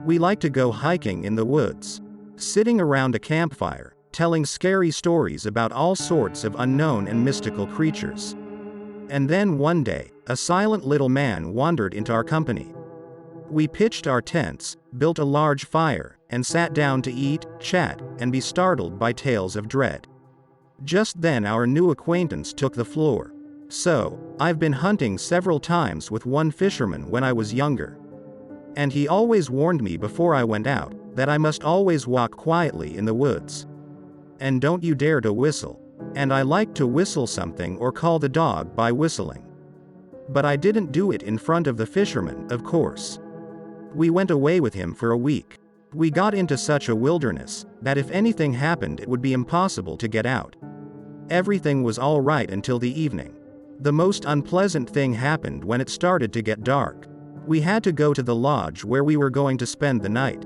We like to go hiking in the woods, sitting around a campfire, telling scary stories about all sorts of unknown and mystical creatures. And then one day, a silent little man wandered into our company. We pitched our tents, built a large fire, and sat down to eat, chat, and be startled by tales of dread. Just then our new acquaintance took the floor. So, I've been hunting several times with one fisherman when I was younger. And he always warned me before I went out, that I must always walk quietly in the woods. And don't you dare to whistle. And I like to whistle something or call the dog by whistling. But I didn't do it in front of the fisherman, of course. We went away with him for a week. We got into such a wilderness, that if anything happened it would be impossible to get out. Everything was all right until the evening. The most unpleasant thing happened when it started to get dark. We had to go to the lodge where we were going to spend the night.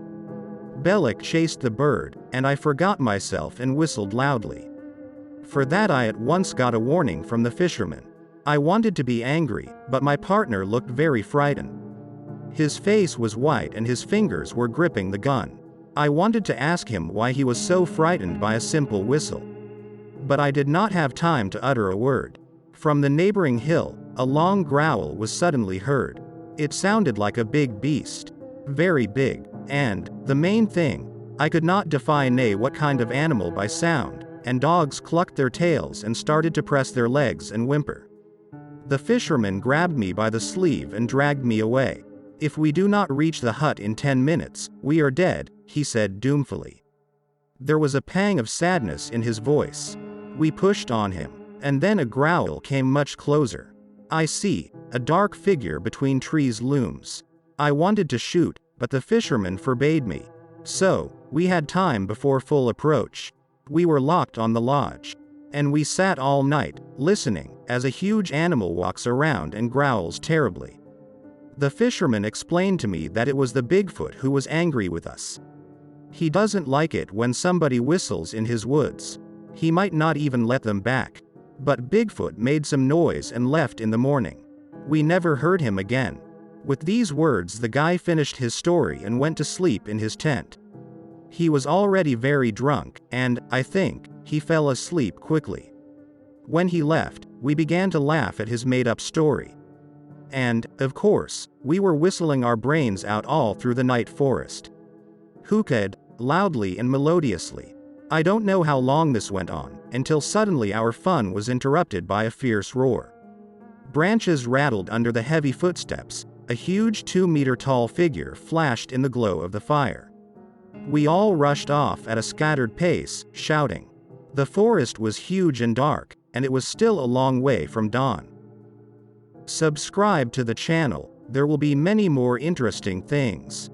Bellick chased the bird, and I forgot myself and whistled loudly. For that I at once got a warning from the fisherman. I wanted to be angry, but my partner looked very frightened. His face was white and his fingers were gripping the gun. I wanted to ask him why he was so frightened by a simple whistle. But I did not have time to utter a word. From the neighboring hill, a long growl was suddenly heard. It sounded like a big beast. Very big. And, the main thing, I could not define what kind of animal by sound, and dogs clucked their tails and started to press their legs and whimper. The fisherman grabbed me by the sleeve and dragged me away. "If we do not reach the hut in 10 minutes, we are dead," he said doomfully. There was a pang of sadness in his voice. We pushed on him, and then a growl came much closer. I see, a dark figure between trees looms. I wanted to shoot, but the fisherman forbade me. So, we had time before full approach. We were locked on the lodge. And we sat all night, listening, as a huge animal walks around and growls terribly. The fisherman explained to me that it was the Bigfoot who was angry with us. He doesn't like it when somebody whistles in his woods. He might not even let them back. But Bigfoot made some noise and left in the morning. We never heard him again. With these words the guy finished his story and went to sleep in his tent. He was already very drunk, and, I think, he fell asleep quickly. When he left, we began to laugh at his made-up story. And, of course, we were whistling our brains out all through the night forest. Hookah'd, loudly and melodiously. I don't know how long this went on, until suddenly our fun was interrupted by a fierce roar. Branches rattled under the heavy footsteps. A huge 2-meter-tall figure flashed in the glow of the fire. We all rushed off at a scattered pace, shouting. The forest was huge and dark, and it was still a long way from dawn. Subscribe to the channel, there will be many more interesting things.